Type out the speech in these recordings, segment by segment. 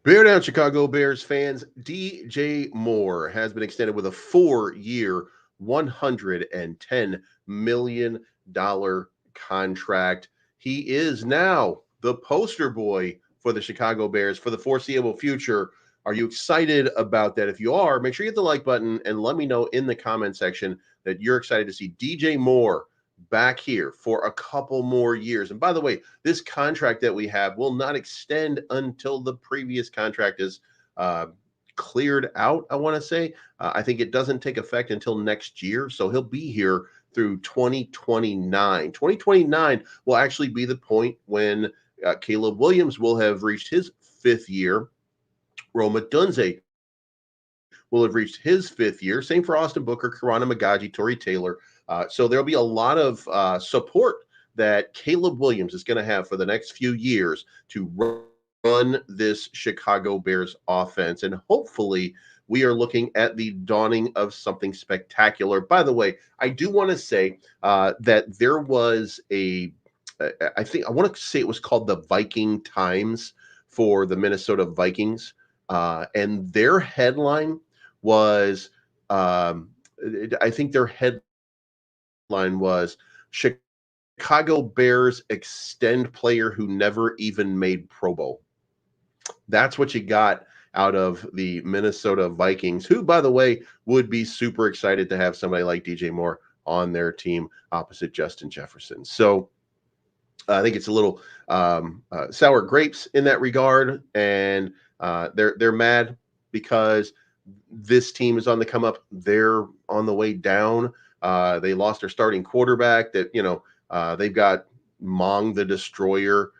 Bear down, Chicago Bears fans. DJ Moore has been extended with a 4-year, $110 million contract. He is now the poster boy for the Chicago Bears for the foreseeable future. Are you excited about that? If you are, make sure you hit the like button and let me know in the comment section that you're excited to see DJ Moore back here for a couple more years. And by the way, this contract that we have will not extend until the previous contract is cleared out, I want to say. I think it doesn't take effect until next year. So he'll be here through 2029. 2029 will actually be the point when Caleb Williams will have reached his 5th year. Roma Dunze will have reached his 5th year. Same for Austin Booker, Karana Magaji, Torrey Taylor. So there'll be a lot of support that Caleb Williams is going to have for the next few years to run this Chicago Bears offense. And hopefully we are looking at the dawning of something spectacular. By the way, I do want to say that there was I want to say it was called the Viking Times for the Minnesota Vikings. And their headline was, I think their headline was Chicago Bears extend player who never even made Pro Bowl. That's what you got out of the Minnesota Vikings, who, by the way, would be super excited to have somebody like DJ Moore on their team opposite Justin Jefferson. So I think it's a little sour grapes in that regard, and they're mad because this team is on the come up. They're on the way down. They lost their starting quarterback. They've got Mong the Destroyer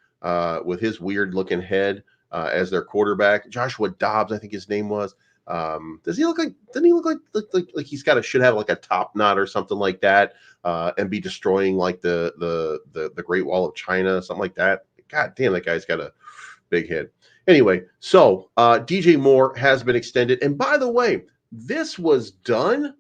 with his weird looking head as their quarterback. Joshua Dobbs, I think his name was. Doesn't he look like he's should have like a top knot or something like that, and be destroying like the Great Wall of China, something like that? God damn, that guy's got a big head. Anyway, so DJ Moore has been extended. And by the way, this was done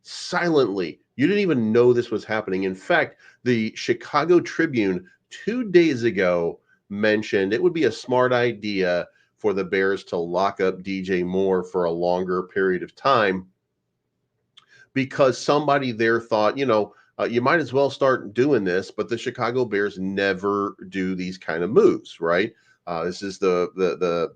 silently. You didn't even know this was happening. In fact, the Chicago Tribune 2 days ago mentioned it would be a smart idea for the Bears to lock up DJ Moore for a longer period of time, because somebody there thought, you might as well start doing this, but the Chicago Bears never do these kind of moves, right? This is the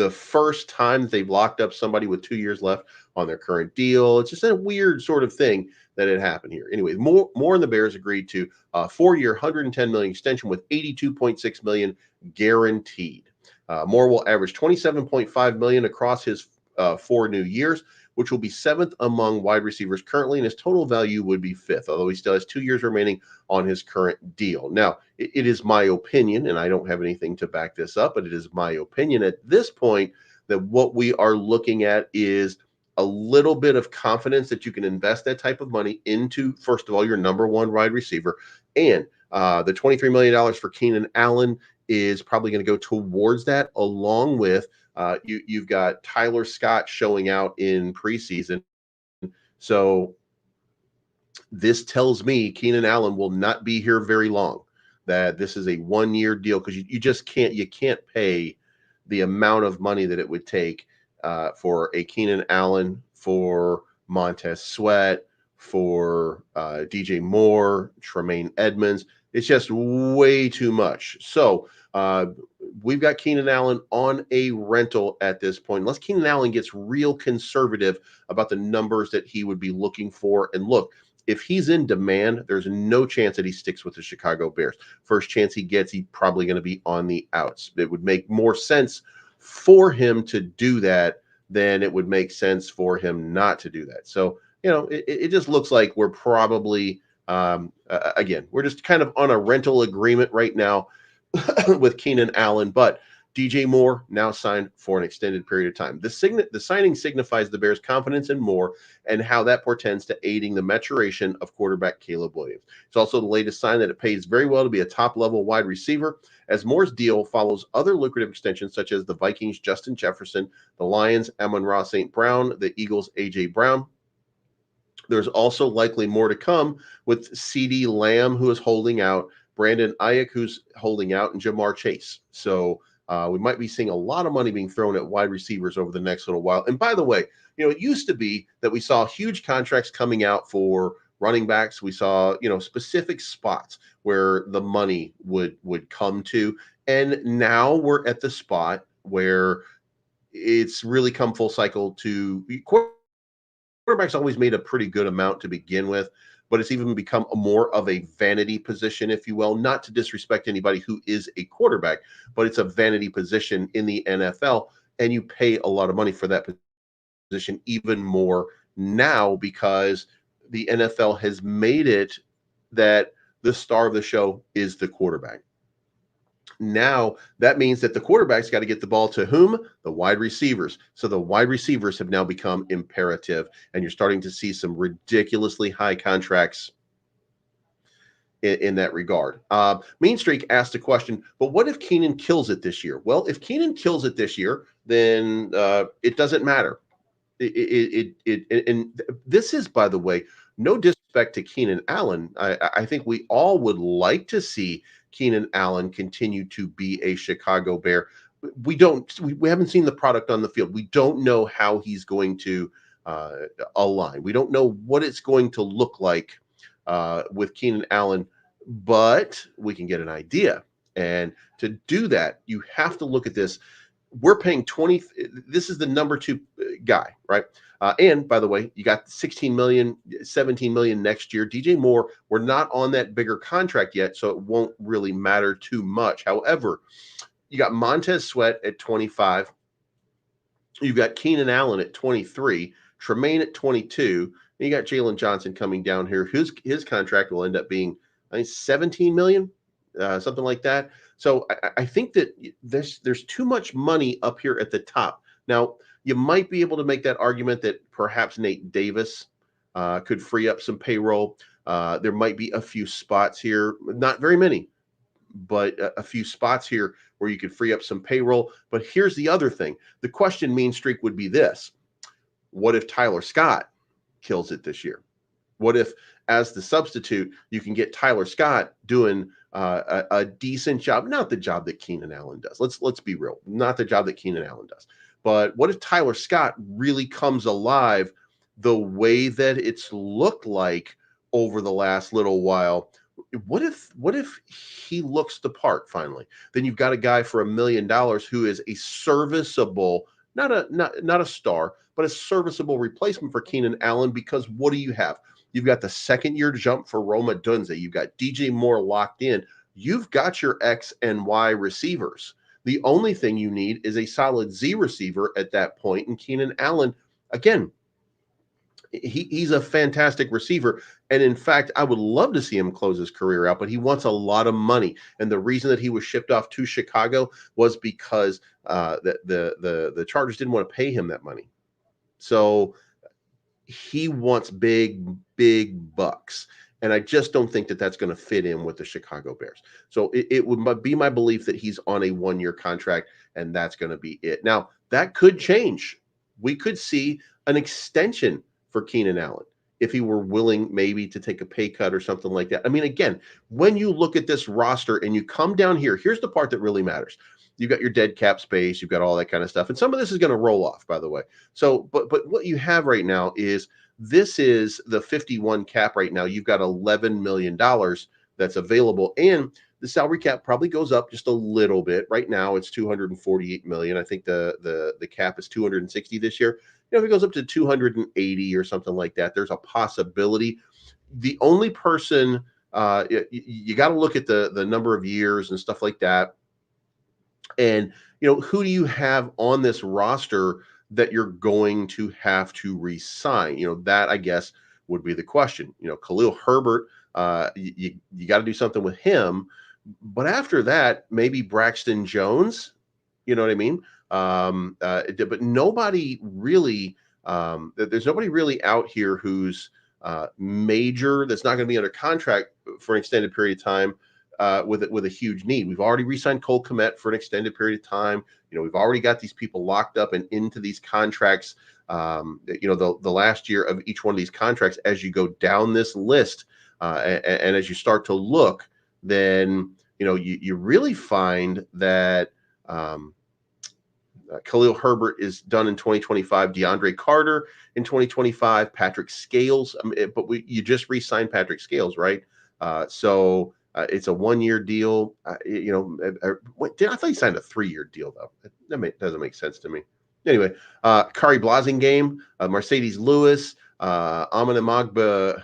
first time they've locked up somebody with 2 years left on their current deal. It's just a weird sort of thing that had happened here. Anyway, Moore and the Bears agreed to a 4-year, $110 million extension with $82.6 million guaranteed. Moore will average $27.5 million across his 4 new years, which will be 7th among wide receivers currently, and his total value would be 5th, although he still has 2 years remaining on his current deal. Now, it is my opinion, and I don't have anything to back this up, but it is my opinion at this point that what we are looking at is a little bit of confidence that you can invest that type of money into, first of all, your number one wide receiver, and the $23 million for Keenan Allen is probably going to go towards that, along with you've got Tyler Scott showing out in preseason. So this tells me Keenan Allen will not be here very long, that this is a 1-year deal, because you just can't pay the amount of money that it would take for a Keenan Allen, for Montez Sweat, for DJ Moore, Tremaine Edmonds. It's just way too much. So we've got Keenan Allen on a rental at this point, unless Keenan Allen gets real conservative about the numbers that he would be looking for. And look, if he's in demand, there's no chance that he sticks with the Chicago Bears. First chance he gets, he's probably going to be on the outs. It would make more sense for him to do that than it would make sense for him not to do that. So, it just looks like we're probably, again, we're just kind of on a rental agreement right now with Keenan Allen, but DJ Moore now signed for an extended period of time. The signing signifies the Bears' confidence in Moore and how that portends to aiding the maturation of quarterback Caleb Williams. It's also the latest sign that it pays very well to be a top-level wide receiver, as Moore's deal follows other lucrative extensions such as the Vikings' Justin Jefferson, the Lions' Amon-Ra St. Brown, the Eagles' A.J. Brown. There's also likely more to come with CeeDee Lamb, who is holding out, Brandon Ayuk, who's holding out, and Jamar Chase. So We might be seeing a lot of money being thrown at wide receivers over the next little while. And by the way, it used to be that we saw huge contracts coming out for running backs. We saw, specific spots where the money would come to. And now we're at the spot where it's really come full cycle to quarterbacks always made a pretty good amount to begin with, but it's even become more of a vanity position, if you will, not to disrespect anybody who is a quarterback, but it's a vanity position in the NFL. And you pay a lot of money for that position even more now because the NFL has made it that the star of the show is the quarterback. Now that means that the quarterback's got to get the ball to whom? The wide receivers. So the wide receivers have now become imperative, and you're starting to see some ridiculously high contracts in that regard. Mean Streak asked a question, but what if Keenan kills it this year? Well, if Keenan kills it this year, then it doesn't matter. And this is, by the way, no disrespect to Keenan Allen. I think we all would like to see Keenan Allen continue to be a Chicago Bear. We haven't seen the product on the field. We don't know how he's going to align. We don't know what it's going to look like with Keenan Allen, but we can get an idea. And to do that, you have to look at this. We're paying 20. This is the number 2 guy, right? And by the way, you got 16 million, 17 million next year. DJ Moore, we're not on that bigger contract yet, so it won't really matter too much. However, you got Montez Sweat at 25. You've got Keenan Allen at 23, Tremaine at 22. And you got Jalen Johnson coming down here. His contract will end up being, I think, 17 million, something like that. So I think that there's too much money up here at the top. Now, you might be able to make that argument that perhaps Nate Davis could free up some payroll. There might be a few spots here, not very many, but a few spots here where you could free up some payroll. But here's the other thing. The question, Mean Streak, would be this. What if Tyler Scott kills it this year? What if, as the substitute, you can get Tyler Scott doing a decent job? Not the job that Keenan Allen does. Let's be real. Not the job that Keenan Allen does. But what if Tyler Scott really comes alive the way that it's looked like over the last little while? What if he looks the part finally? Then you've got a guy for $1 million who is a serviceable, not a star, but a serviceable replacement for Keenan Allen. Because what do you have? You've got the second-year jump for Rome Odunze. You've got DJ Moore locked in. You've got your X and Y receivers. The only thing you need is a solid Z receiver at that point. And Keenan Allen, again, he's a fantastic receiver. And in fact, I would love to see him close his career out, but he wants a lot of money. And the reason that he was shipped off to Chicago was because the Chargers didn't want to pay him that money. So he wants big bucks. And I just don't think that that's going to fit in with the Chicago Bears. So it would be my belief that he's on a 1-year contract, and that's going to be it. Now, that could change. We could see an extension for Keenan Allen if he were willing maybe to take a pay cut or something like that. I mean, again, when you look at this roster and you come down here, here's the part that really matters. You've got your dead cap space, you've got all that kind of stuff. And some of this is going to roll off, by the way. So, but what you have right now is this is the 51 cap right now. You've got $11 million that's available. And the salary cap probably goes up just a little bit. Right now it's 248 million. I think the cap is 260 this year. If it goes up to 280 or something like that, there's a possibility. The only person you got to look at the number of years and stuff like that. And, who do you have on this roster that you're going to have to re-sign? That, I guess, would be the question. Khalil Herbert, you got to do something with him. But after that, maybe Braxton Jones, you know what I mean? But nobody really, there's nobody really out here who's major, that's not going to be under contract for an extended period of time. With a huge need. We've already re-signed Cole Kmet for an extended period of time. We've already got these people locked up and into these contracts. The last year of each one of these contracts, as you go down this list, and as you start to look, then you really find that Um, Khalil Herbert is done in 2025. DeAndre Carter in 2025. Patrick Scales, but you just re-signed Patrick Scales, right? It's a 1-year deal. I thought he signed a 3-year deal though. Doesn't make sense to me. Anyway, Kari Blasingame, Mercedes Lewis, Amon Magba.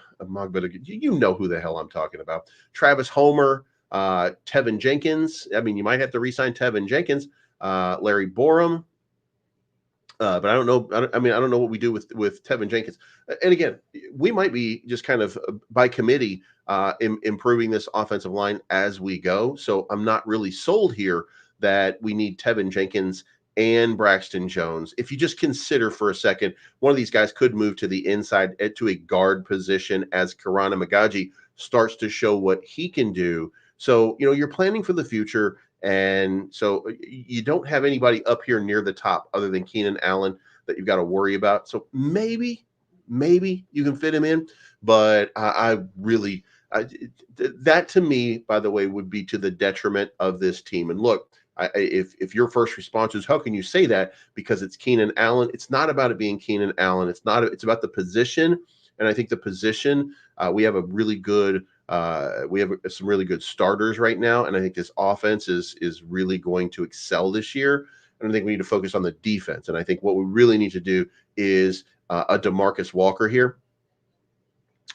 You know who the hell I'm talking about. Travis Homer, Tevin Jenkins. I mean, you might have to re-sign Tevin Jenkins. Larry Borum. But I don't know. I don't know what we do with Tevin Jenkins. And again, we might be just kind of by committee improving this offensive line as we go. So I'm not really sold here that we need Tevin Jenkins and Braxton Jones. If you just consider for a second, one of these guys could move to the inside to a guard position as Karana Magaji starts to show what he can do. So, you're planning for the future. And so you don't have anybody up here near the top other than Keenan Allen that you've got to worry about. So maybe you can fit him in, but that to me, by the way, would be to the detriment of this team. And look, if your first response is, how can you say that? Because it's Keenan Allen. It's not about it being Keenan Allen. It's about the position. And I think the position, we have some really good starters right now, and I think this offense is really going to excel this year. And I think we need to focus on the defense. And I think what we really need to do is a DeMarcus Walker here.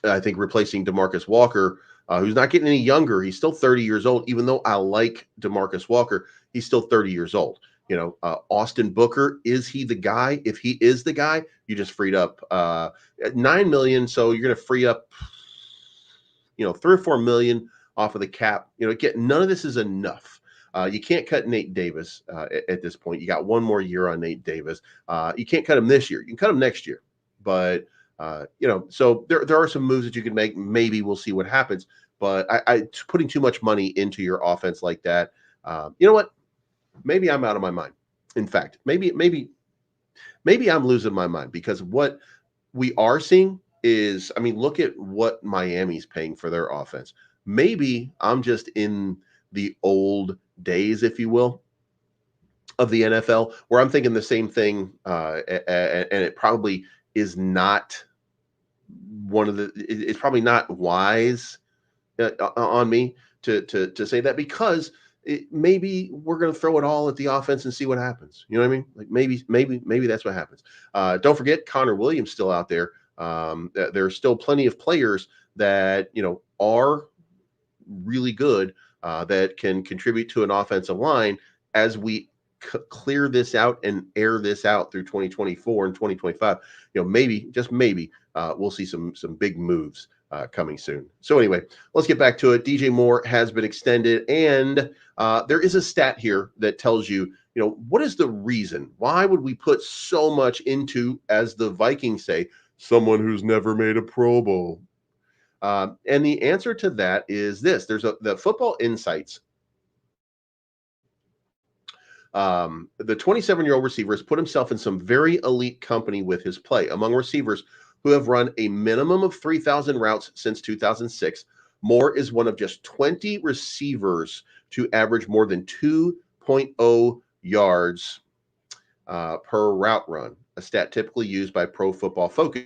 I think replacing DeMarcus Walker, who's not getting any younger. He's still 30 years old. Even though I like DeMarcus Walker, he's still 30 years old. Austin Booker, is he the guy? If he is the guy, you just freed up $9 million. So you're going to free up, $3 or $4 million off of the cap. None of this is enough. You can't cut Nate Davis at this point. You got one more year on Nate Davis. You can't cut him this year. You can cut him next year. But, so there are some moves that you can make. Maybe we'll see what happens. But I putting too much money into your offense like that, you know what? Maybe I'm out of my mind. In fact, maybe I'm losing my mind, because what we are seeing is, look at what Miami's paying for their offense. Maybe I'm just in the old days, if you will, of the NFL, where I'm thinking the same thing, and it probably is not it's probably not wise on me to say that, because maybe we're going to throw it all at the offense and see what happens. You know what I mean? Like maybe that's what happens. Don't forget Connor Williams still out there. There are still plenty of players that are really good, that can contribute to an offensive line as we clear this out and air this out through 2024 and 2025. Maybe, just maybe, we'll see some big moves coming soon. So anyway, let's get back to it. DJ Moore has been extended, and there is a stat here that tells you, what is the reason? Why would we put so much into, as the Vikings say, someone who's never made a Pro Bowl? And the answer to that is this. There's the Football Insights. The 27-year-old receiver has put himself in some very elite company with his play. Among receivers who have run a minimum of 3,000 routes since 2006, Moore is one of just 20 receivers to average more than 2.0 yards per route run, a stat typically used by Pro Football Focus